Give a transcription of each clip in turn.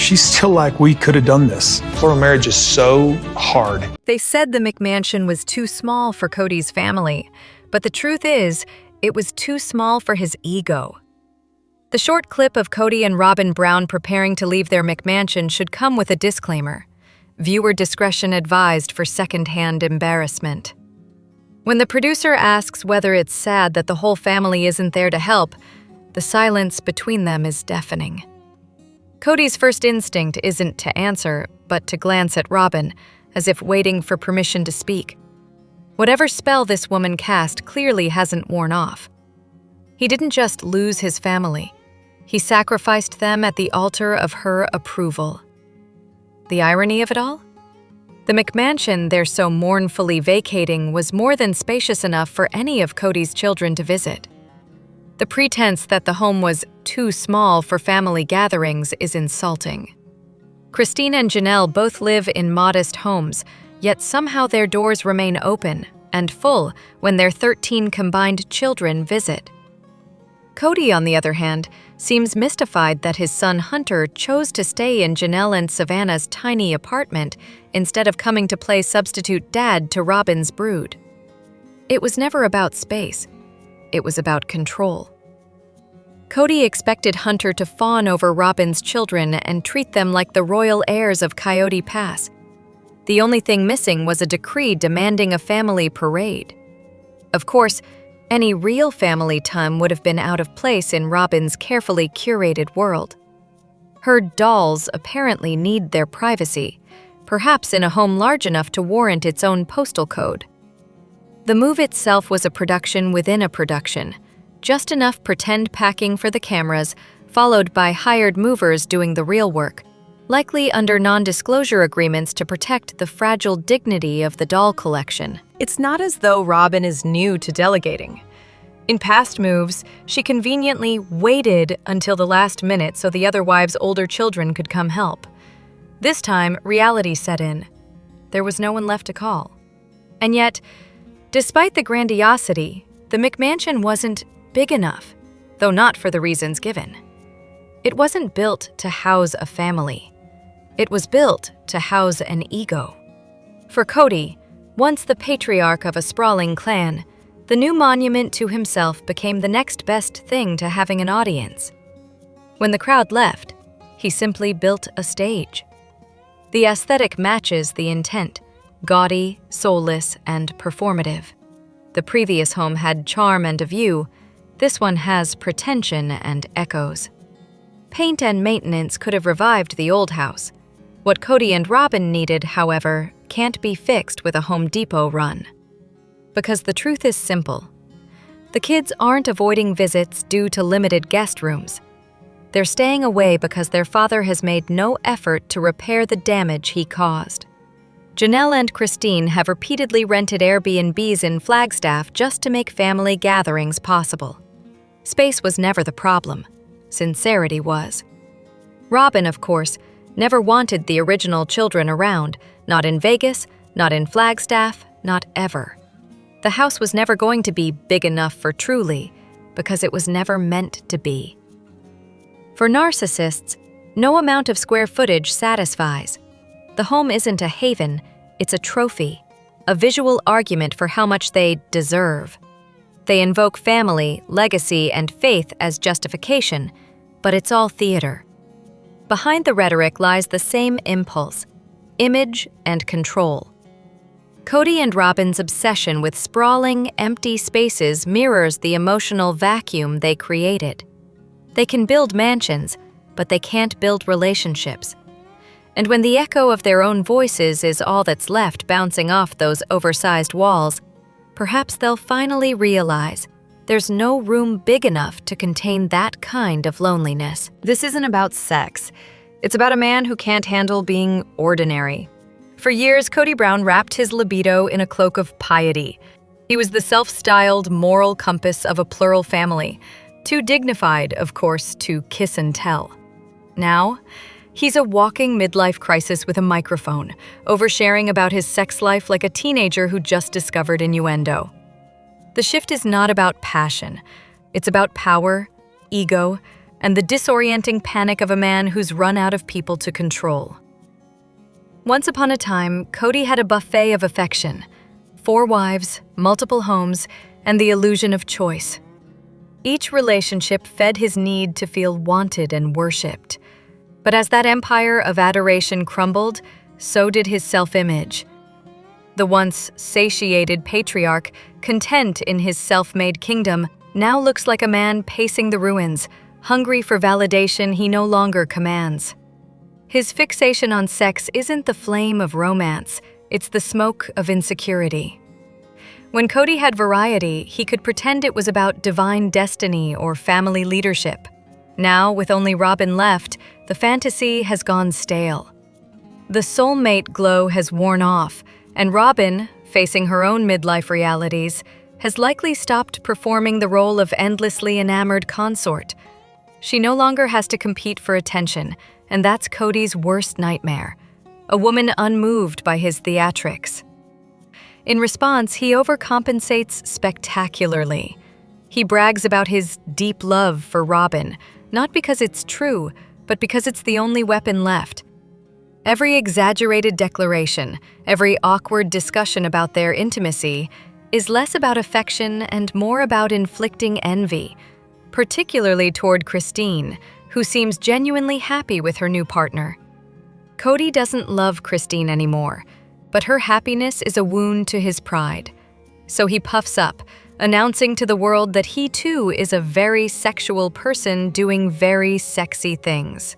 she's still like, we could have done this. Plural marriage is so hard. They said the McMansion was too small for Kody's family, but the truth is, it was too small for his ego. The short clip of Kody and Robin Brown preparing to leave their McMansion should come with a disclaimer. Viewer discretion advised for second-hand embarrassment. When the producer asks whether it's sad that the whole family isn't there to help, the silence between them is deafening. Kody's first instinct isn't to answer, but to glance at Robin, as if waiting for permission to speak. Whatever spell this woman cast clearly hasn't worn off. He didn't just lose his family. He sacrificed them at the altar of her approval. The irony of it all? The McMansion they're so mournfully vacating was more than spacious enough for any of Kody's children to visit. The pretense that the home was too small for family gatherings is insulting. Christine and Janelle both live in modest homes, yet somehow their doors remain open and full when their 13 combined children visit. Kody, on the other hand, seems mystified that his son Hunter chose to stay in Janelle and Savannah's tiny apartment instead of coming to play substitute dad to Robin's brood. It was never about space. It was about control. Kody expected Hunter to fawn over Robin's children and treat them like the royal heirs of Coyote Pass. The only thing missing was a decree demanding a family parade. Of course, any real family time would have been out of place in Robin's carefully curated world. Her dolls apparently need their privacy, perhaps in a home large enough to warrant its own postal code. The move itself was a production within a production, just enough pretend packing for the cameras, followed by hired movers doing the real work, likely under non-disclosure agreements to protect the fragile dignity of the doll collection. It's not as though Robin is new to delegating. In past moves, she conveniently waited until the last minute so the other wives' older children could come help. This time, reality set in. There was no one left to call. And yet, despite the grandiosity, the McMansion wasn't big enough, though not for the reasons given. It wasn't built to house a family. It was built to house an ego. For Kody, once the patriarch of a sprawling clan, the new monument to himself became the next best thing to having an audience. When the crowd left, he simply built a stage. The aesthetic matches the intent, gaudy, soulless, and performative. The previous home had charm and a view. This one has pretension and echoes. Paint and maintenance could have revived the old house. What Kody and Robin needed, however, can't be fixed with a Home Depot run. Because the truth is simple. The kids aren't avoiding visits due to limited guest rooms. They're staying away because their father has made no effort to repair the damage he caused. Janelle and Christine have repeatedly rented Airbnbs in Flagstaff just to make family gatherings possible. Space was never the problem. Sincerity was. Robin, of course, never wanted the original children around, not in Vegas, not in Flagstaff, not ever. The house was never going to be big enough for Truly, because it was never meant to be. For narcissists, no amount of square footage satisfies. The home isn't a haven, it's a trophy, a visual argument for how much they deserve. They invoke family, legacy, and faith as justification, but it's all theater. Behind the rhetoric lies the same impulse, image and control. Kody and Robin's obsession with sprawling, empty spaces mirrors the emotional vacuum they created. They can build mansions, but they can't build relationships. And when the echo of their own voices is all that's left bouncing off those oversized walls, perhaps they'll finally realize there's no room big enough to contain that kind of loneliness. This isn't about sex. It's about a man who can't handle being ordinary. For years, Kody Brown wrapped his libido in a cloak of piety. He was the self-styled moral compass of a plural family, too dignified, of course, to kiss and tell. Now, he's a walking midlife crisis with a microphone, oversharing about his sex life like a teenager who just discovered innuendo. The shift is not about passion. It's about power, ego, and the disorienting panic of a man who's run out of people to control. Once upon a time, Kody had a buffet of affection: 4 wives, multiple homes, and the illusion of choice. Each relationship fed his need to feel wanted and worshipped. But as that empire of adoration crumbled, so did his self-image. The once satiated patriarch, content in his self-made kingdom, now looks like a man pacing the ruins, hungry for validation he no longer commands. His fixation on sex isn't the flame of romance, it's the smoke of insecurity. When Kody had variety, he could pretend it was about divine destiny or family leadership. Now, with only Robin left, the fantasy has gone stale. The soulmate glow has worn off, and Robin, facing her own midlife realities, has likely stopped performing the role of endlessly enamored consort. She no longer has to compete for attention, and that's Kody's worst nightmare: a woman unmoved by his theatrics. In response, he overcompensates spectacularly. He brags about his deep love for Robin, not because it's true, but because it's the only weapon left. Every exaggerated declaration, every awkward discussion about their intimacy is less about affection and more about inflicting envy, particularly toward Christine, who seems genuinely happy with her new partner. Kody doesn't love Christine anymore, but her happiness is a wound to his pride. So he puffs up, announcing to the world that he too is a very sexual person doing very sexy things.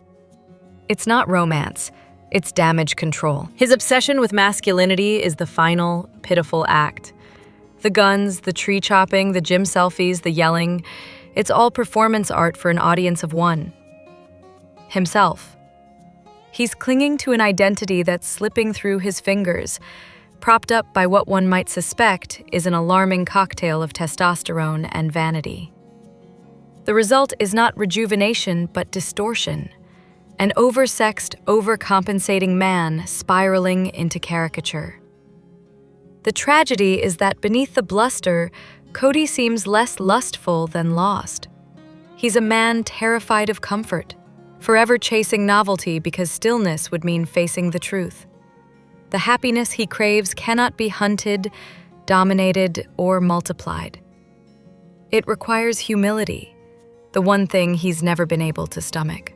It's not romance, it's damage control. His obsession with masculinity is the final, pitiful act. The guns, the tree chopping, the gym selfies, the yelling, it's all performance art for an audience of one: himself. He's clinging to an identity that's slipping through his fingers, propped up by what one might suspect is an alarming cocktail of testosterone and vanity. The result is not rejuvenation, but distortion. An oversexed, overcompensating man spiraling into caricature. The tragedy is that beneath the bluster, Kody seems less lustful than lost. He's a man terrified of comfort, forever chasing novelty because stillness would mean facing the truth. The happiness he craves cannot be hunted, dominated, or multiplied. It requires humility, the one thing he's never been able to stomach.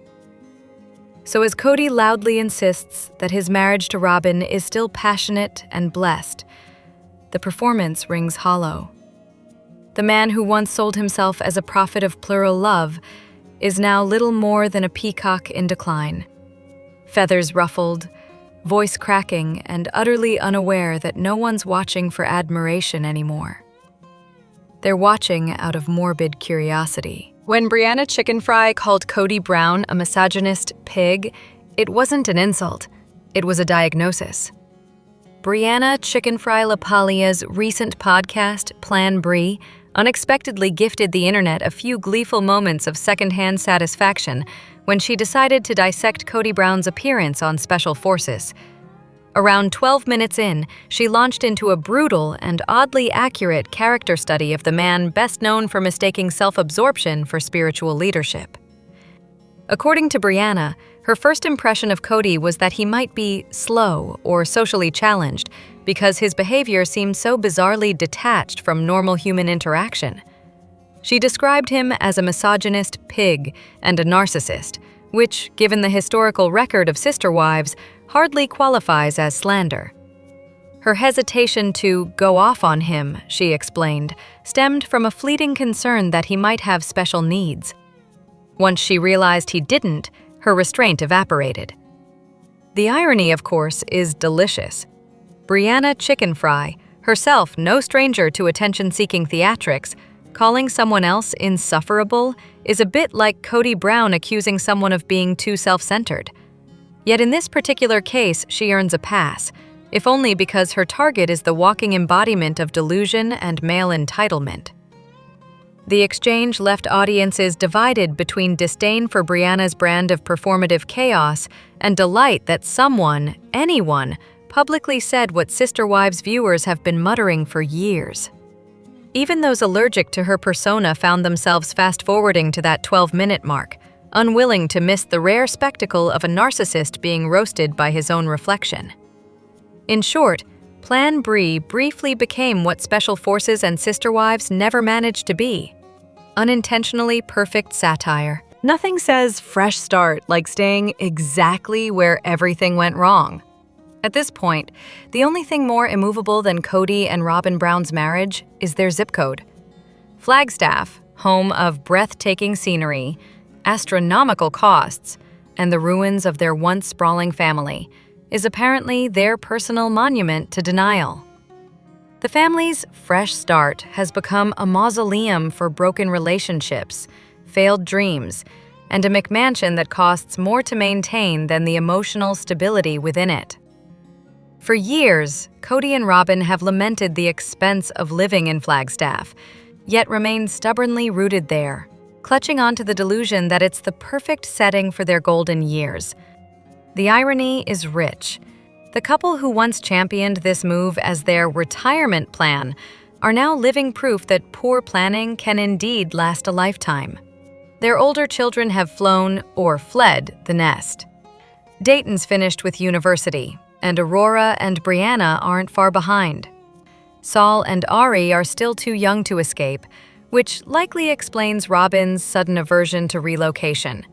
So as Kody loudly insists that his marriage to Robin is still passionate and blessed, the performance rings hollow. The man who once sold himself as a prophet of plural love is now little more than a peacock in decline. Feathers ruffled, voice cracking, and utterly unaware that no one's watching for admiration anymore. They're watching out of morbid curiosity. When Brianna Chicken Fry called Kody Brown a misogynist pig, it wasn't an insult, it was a diagnosis. Brianna Chicken Fry LaPaglia's recent podcast, PlanBri, unexpectedly gifted the internet a few gleeful moments of secondhand satisfaction when she decided to dissect Kody Brown's appearance on Special Forces. Around 12 minutes in, she launched into a brutal and oddly accurate character study of the man best known for mistaking self-absorption for spiritual leadership. According to Brianna, her first impression of Kody was that he might be slow or socially challenged because his behavior seemed so bizarrely detached from normal human interaction. She described him as a misogynist pig and a narcissist, which, given the historical record of sister wives, hardly qualifies as slander. Her hesitation to go off on him, she explained, stemmed from a fleeting concern that he might have special needs. Once she realized he didn't, her restraint evaporated. The irony, of course, is delicious. Brianna Chicken Fry, herself no stranger to attention-seeking theatrics, calling someone else insufferable is a bit like Kody Brown accusing someone of being too self-centered. Yet in this particular case, she earns a pass, if only because her target is the walking embodiment of delusion and male entitlement. The exchange left audiences divided between disdain for Brianna's brand of performative chaos and delight that someone, anyone, publicly said what Sister Wives viewers have been muttering for years. Even those allergic to her persona found themselves fast-forwarding to that 12-minute mark, unwilling to miss the rare spectacle of a narcissist being roasted by his own reflection. In short, PlanBri briefly became what Special Forces and Sister Wives never managed to be: unintentionally perfect satire. Nothing says fresh start like staying exactly where everything went wrong. At this point, the only thing more immovable than Kody and Robin Brown's marriage is their zip code. Flagstaff, home of breathtaking scenery, astronomical costs, and the ruins of their once sprawling family, is apparently their personal monument to denial. The family's fresh start has become a mausoleum for broken relationships, failed dreams, and a McMansion that costs more to maintain than the emotional stability within it. For years, Kody and Robin have lamented the expense of living in Flagstaff, yet remain stubbornly rooted there, clutching onto the delusion that it's the perfect setting for their golden years. The irony is rich. The couple who once championed this move as their retirement plan are now living proof that poor planning can indeed last a lifetime. Their older children have flown or fled the nest. Dayton's finished with university, and Aurora and Brianna aren't far behind. Saul and Ari are still too young to escape, which likely explains Robin's sudden aversion to relocation.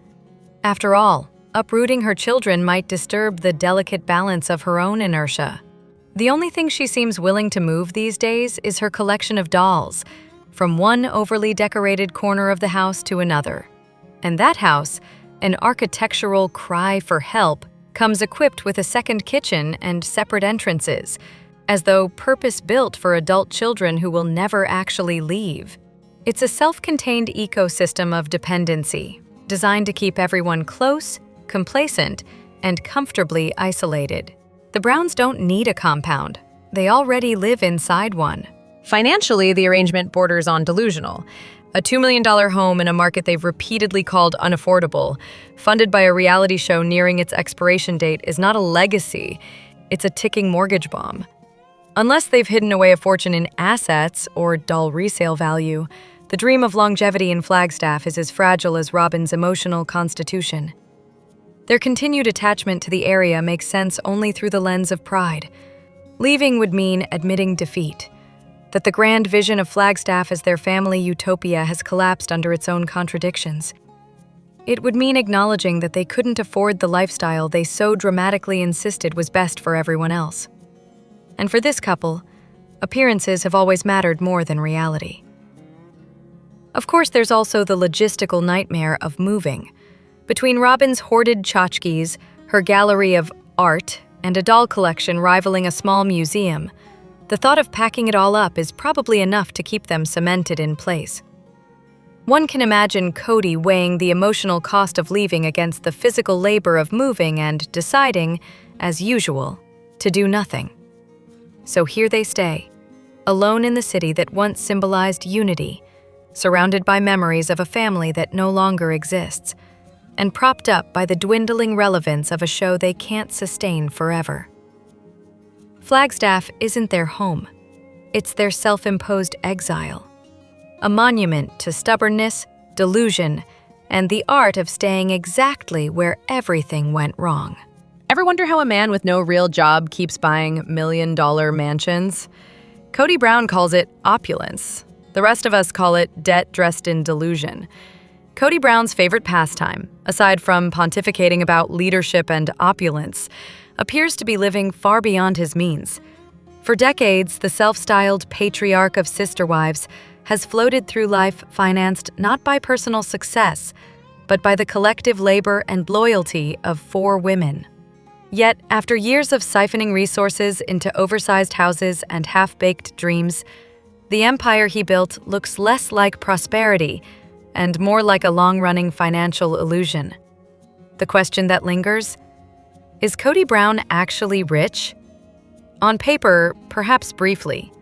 After all, uprooting her children might disturb the delicate balance of her own inertia. The only thing she seems willing to move these days is her collection of dolls, from one overly decorated corner of the house to another. And that house, an architectural cry for help, comes equipped with a second kitchen and separate entrances, as though purpose-built for adult children who will never actually leave. It's a self-contained ecosystem of dependency, designed to keep everyone close, complacent, and comfortably isolated. The Browns don't need a compound. They already live inside one. Financially, the arrangement borders on delusional. A $2 million home in a market they've repeatedly called unaffordable, funded by a reality show nearing its expiration date, is not a legacy. It's a ticking mortgage bomb. Unless they've hidden away a fortune in assets or dull resale value, the dream of longevity in Flagstaff is as fragile as Robin's emotional constitution. Their continued attachment to the area makes sense only through the lens of pride. Leaving would mean admitting defeat, that the grand vision of Flagstaff as their family utopia has collapsed under its own contradictions. It would mean acknowledging that they couldn't afford the lifestyle they so dramatically insisted was best for everyone else. And for this couple, appearances have always mattered more than reality. Of course, there's also the logistical nightmare of moving. Between Robin's hoarded tchotchkes, her gallery of art, and a doll collection rivaling a small museum, the thought of packing it all up is probably enough to keep them cemented in place. One can imagine Kody weighing the emotional cost of leaving against the physical labor of moving and deciding, as usual, to do nothing. So here they stay, alone in the city that once symbolized unity, surrounded by memories of a family that no longer exists, and propped up by the dwindling relevance of a show they can't sustain forever. Flagstaff isn't their home. It's their self-imposed exile, a monument to stubbornness, delusion, and the art of staying exactly where everything went wrong. Ever wonder how a man with no real job keeps buying million-dollar mansions? Kody Brown calls it opulence. The rest of us call it debt dressed in delusion. Kody Brown's favorite pastime, aside from pontificating about leadership and opulence, appears to be living far beyond his means. For decades, the self-styled patriarch of sister wives has floated through life financed not by personal success, but by the collective labor and loyalty of 4 women. Yet, after years of siphoning resources into oversized houses and half-baked dreams, the empire he built looks less like prosperity and more like a long-running financial illusion. The question that lingers: is Kody Brown actually rich? On paper, perhaps briefly.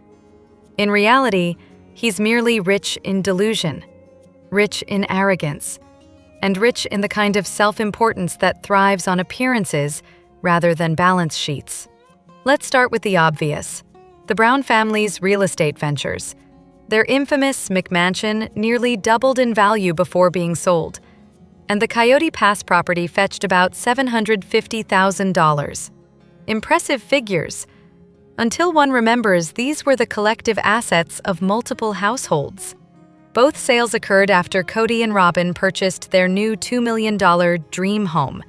In reality, he's merely rich in delusion, rich in arrogance, and rich in the kind of self-importance that thrives on appearances rather than balance sheets. Let's start with the obvious: the Brown family's real estate ventures. Their infamous McMansion nearly doubled in value before being sold. and the Coyote Pass property fetched about $750,000. Impressive figures, until one remembers these were the collective assets of multiple households. Both sales occurred after Kody and Robin purchased their new $2 million dream home,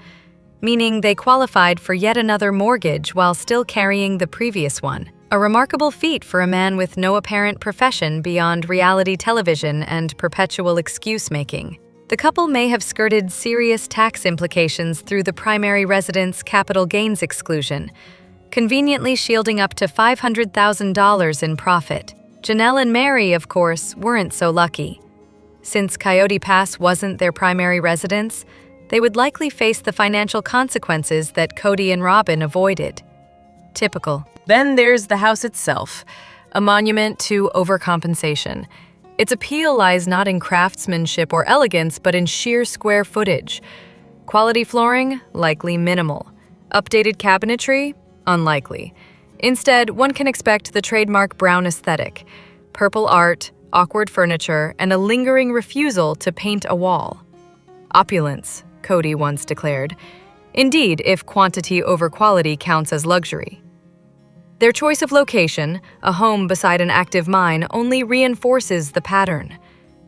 meaning they qualified for yet another mortgage while still carrying the previous one. A remarkable feat for a man with no apparent profession beyond reality television and perpetual excuse-making. The couple may have skirted serious tax implications through the primary residence capital gains exclusion, conveniently shielding up to $500,000 in profit. Janelle and Mary, of course, weren't so lucky. Since Coyote Pass wasn't their primary residence, they would likely face the financial consequences that Kody and Robin avoided. Typical. Then there's the house itself, a monument to overcompensation. Its appeal lies not in craftsmanship or elegance, but in sheer square footage. Quality flooring? Likely minimal. Updated cabinetry? Unlikely. Instead, one can expect the trademark brown aesthetic, purple art, awkward furniture, and a lingering refusal to paint a wall. Opulence, Kody once declared. Indeed, if quantity over quality counts as luxury. Their choice of location, a home beside an active mine, only reinforces the pattern.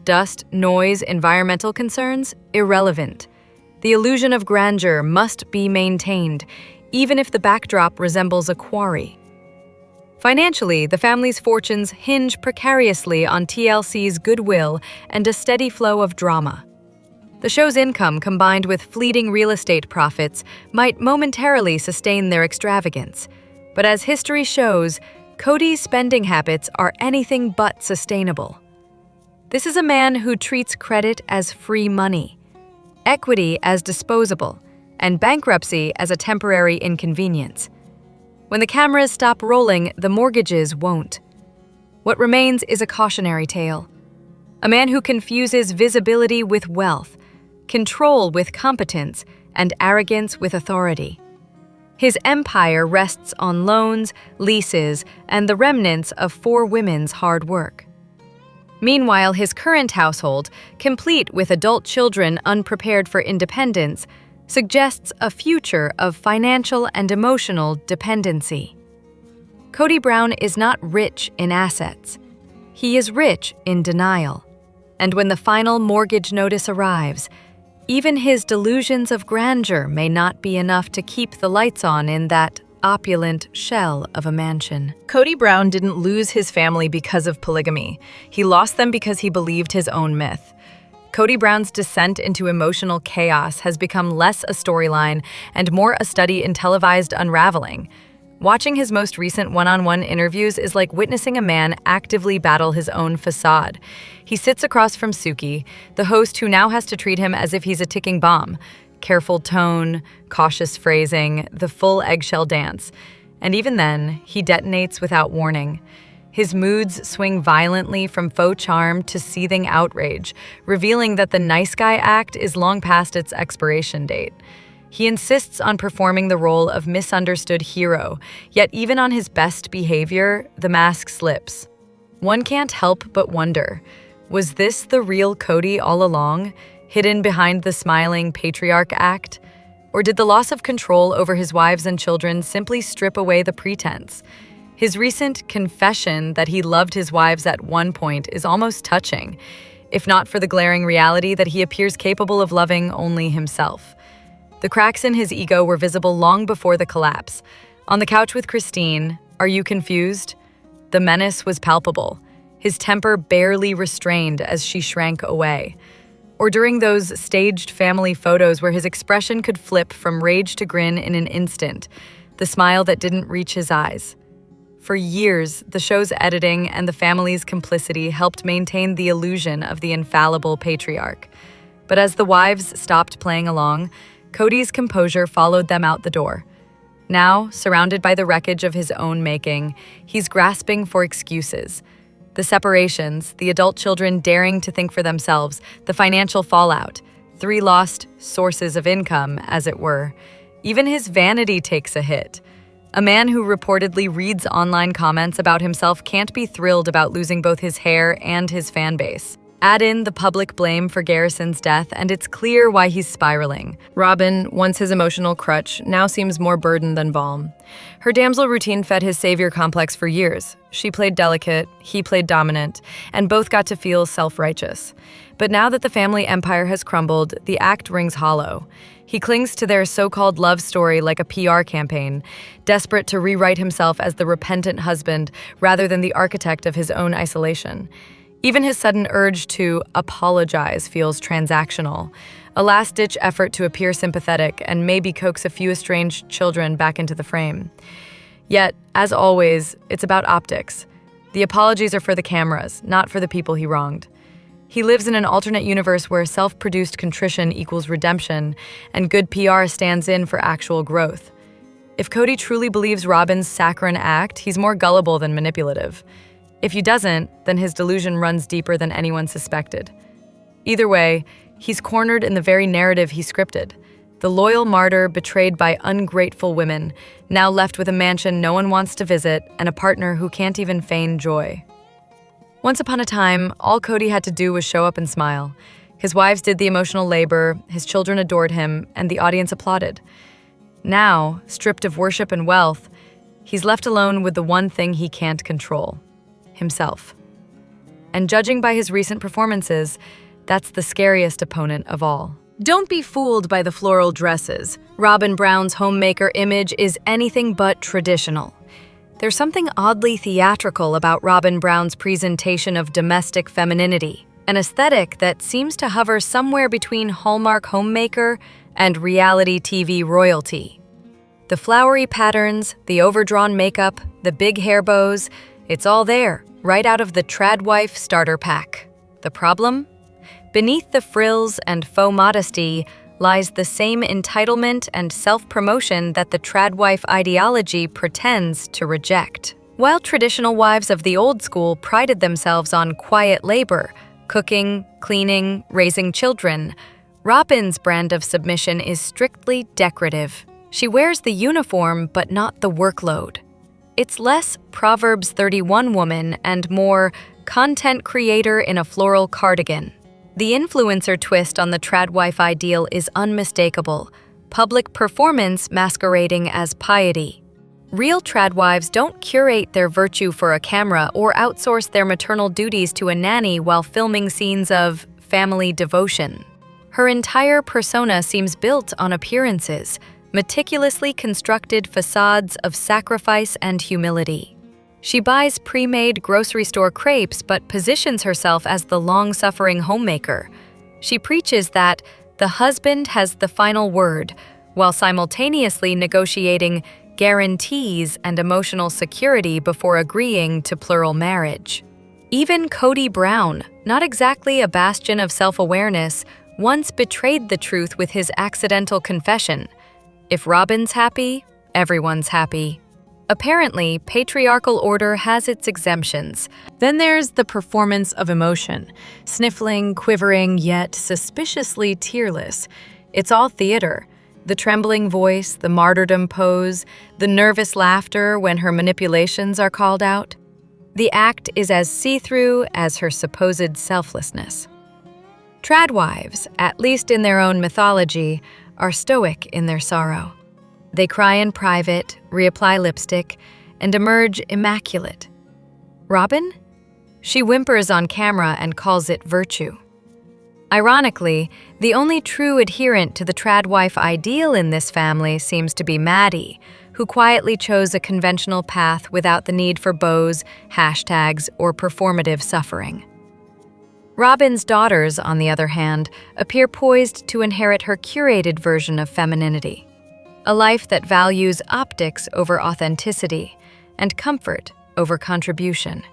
Dust, noise, environmental concerns? Irrelevant. The illusion of grandeur must be maintained, even if the backdrop resembles a quarry. Financially, the family's fortunes hinge precariously on TLC's goodwill and a steady flow of drama. The show's income, combined with fleeting real estate profits, might momentarily sustain their extravagance. But as history shows, Kody's spending habits are anything but sustainable. This is a man who treats credit as free money, equity as disposable, and bankruptcy as a temporary inconvenience. When the cameras stop rolling, the mortgages won't. What remains is a cautionary tale. A man who confuses visibility with wealth, control with competence, and arrogance with authority. His empire rests on loans, leases, and the remnants of 4 women's hard work. Meanwhile, his current household, complete with adult children unprepared for independence, suggests a future of financial and emotional dependency. Kody Brown is not rich in assets. He is rich in denial. And when the final mortgage notice arrives, even his delusions of grandeur may not be enough to keep the lights on in that opulent shell of a mansion. Kody Brown didn't lose his family because of polygamy. He lost them because he believed his own myth. Kody Brown's descent into emotional chaos has become less a storyline and more a study in televised unraveling. Watching his most recent one-on-one interviews is like witnessing a man actively battle his own facade. He sits across from Suki, the host who now has to treat him as if he's a ticking bomb. Careful tone, cautious phrasing, the full eggshell dance. And even then, he detonates without warning. His moods swing violently from faux charm to seething outrage, revealing that the nice guy act is long past its expiration date. He insists on performing the role of misunderstood hero, yet even on his best behavior, the mask slips. One can't help but wonder, was this the real Kody all along, hidden behind the smiling patriarch act? Or did the loss of control over his wives and children simply strip away the pretense? His recent confession that he loved his wives at one point is almost touching, if not for the glaring reality that he appears capable of loving only himself. The cracks in his ego were visible long before the collapse. On the couch with Christine, "Are you confused?" The menace was palpable, his temper barely restrained as she shrank away. Or during those staged family photos where his expression could flip from rage to grin in an instant, the smile that didn't reach his eyes. For years, the show's editing and the family's complicity helped maintain the illusion of the infallible patriarch. But as the wives stopped playing along, Kody's composure followed them out the door. Now, surrounded by the wreckage of his own making, he's grasping for excuses. The separations, the adult children daring to think for themselves, the financial fallout, 3 lost sources of income, as it were. Even his vanity takes a hit. A man who reportedly reads online comments about himself can't be thrilled about losing both his hair and his fan base. Add in the public blame for Garrison's death, and it's clear why he's spiraling. Robin, once his emotional crutch, now seems more burden than balm. Her damsel routine fed his savior complex for years. She played delicate, he played dominant, and both got to feel self-righteous. But now that the family empire has crumbled, the act rings hollow. He clings to their so-called love story like a PR campaign, desperate to rewrite himself as the repentant husband rather than the architect of his own isolation. Even his sudden urge to apologize feels transactional, a last-ditch effort to appear sympathetic and maybe coax a few estranged children back into the frame. Yet, as always, it's about optics. The apologies are for the cameras, not for the people he wronged. He lives in an alternate universe where self-produced contrition equals redemption, and good PR stands in for actual growth. If Kody truly believes Robin's saccharine act, he's more gullible than manipulative. If he doesn't, then his delusion runs deeper than anyone suspected. Either way, he's cornered in the very narrative he scripted. The loyal martyr betrayed by ungrateful women, now left with a mansion no one wants to visit and a partner who can't even feign joy. Once upon a time, all Kody had to do was show up and smile. His wives did the emotional labor, his children adored him, and the audience applauded. Now, stripped of worship and wealth, he's left alone with the one thing he can't control: himself. And judging by his recent performances, that's the scariest opponent of all. Don't be fooled by the floral dresses. Robin Brown's homemaker image is anything but traditional. There's something oddly theatrical about Robin Brown's presentation of domestic femininity, an aesthetic that seems to hover somewhere between Hallmark homemaker and reality TV royalty. The flowery patterns, the overdrawn makeup, the big hair bows, it's all there, right out of the Tradwife starter pack. The problem? Beneath the frills and faux modesty lies the same entitlement and self-promotion that the Tradwife ideology pretends to reject. While traditional wives of the old school prided themselves on quiet labor, cooking, cleaning, raising children, Robin's brand of submission is strictly decorative. She wears the uniform but not the workload. It's less Proverbs 31 woman and more content creator in a floral cardigan. The influencer twist on the Tradwife ideal is unmistakable, public performance masquerading as piety. Real Tradwives don't curate their virtue for a camera or outsource their maternal duties to a nanny while filming scenes of family devotion. Her entire persona seems built on appearances, meticulously constructed facades of sacrifice and humility. She buys pre-made grocery store crepes but positions herself as the long-suffering homemaker. She preaches that the husband has the final word, while simultaneously negotiating guarantees and emotional security before agreeing to plural marriage. Even Kody Brown, not exactly a bastion of self-awareness, once betrayed the truth with his accidental confession: if Robin's happy, everyone's happy. Apparently, patriarchal order has its exemptions. Then there's the performance of emotion, sniffling, quivering, yet suspiciously tearless. It's all theater. The trembling voice, the martyrdom pose, the nervous laughter when her manipulations are called out. The act is as see-through as her supposed selflessness. Tradwives, at least in their own mythology, are stoic in their sorrow. They cry in private, reapply lipstick, and emerge immaculate. Robin? She whimpers on camera and calls it virtue. Ironically, the only true adherent to the Tradwife ideal in this family seems to be Maddie, who quietly chose a conventional path without the need for bows, hashtags, or performative suffering. Robin's daughters, on the other hand, appear poised to inherit her curated version of femininity. A life that values optics over authenticity and comfort over contribution.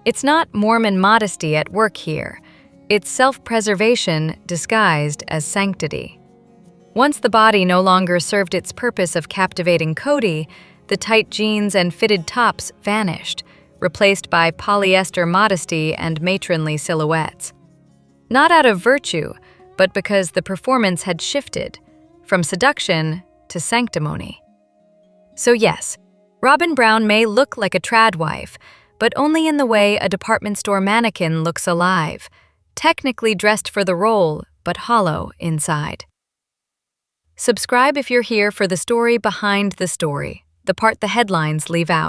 It's not Mormon modesty at work here. It's self-preservation disguised as sanctity. Once the body no longer served its purpose of captivating Kody, the tight jeans and fitted tops vanished, replaced by polyester modesty and matronly silhouettes. Not out of virtue, but because the performance had shifted from seduction to sanctimony. So yes, Robin Brown may look like a Tradwife, but only in the way a department store mannequin looks alive, technically dressed for the role, but hollow inside. Subscribe if you're here for the story behind the story, the part the headlines leave out.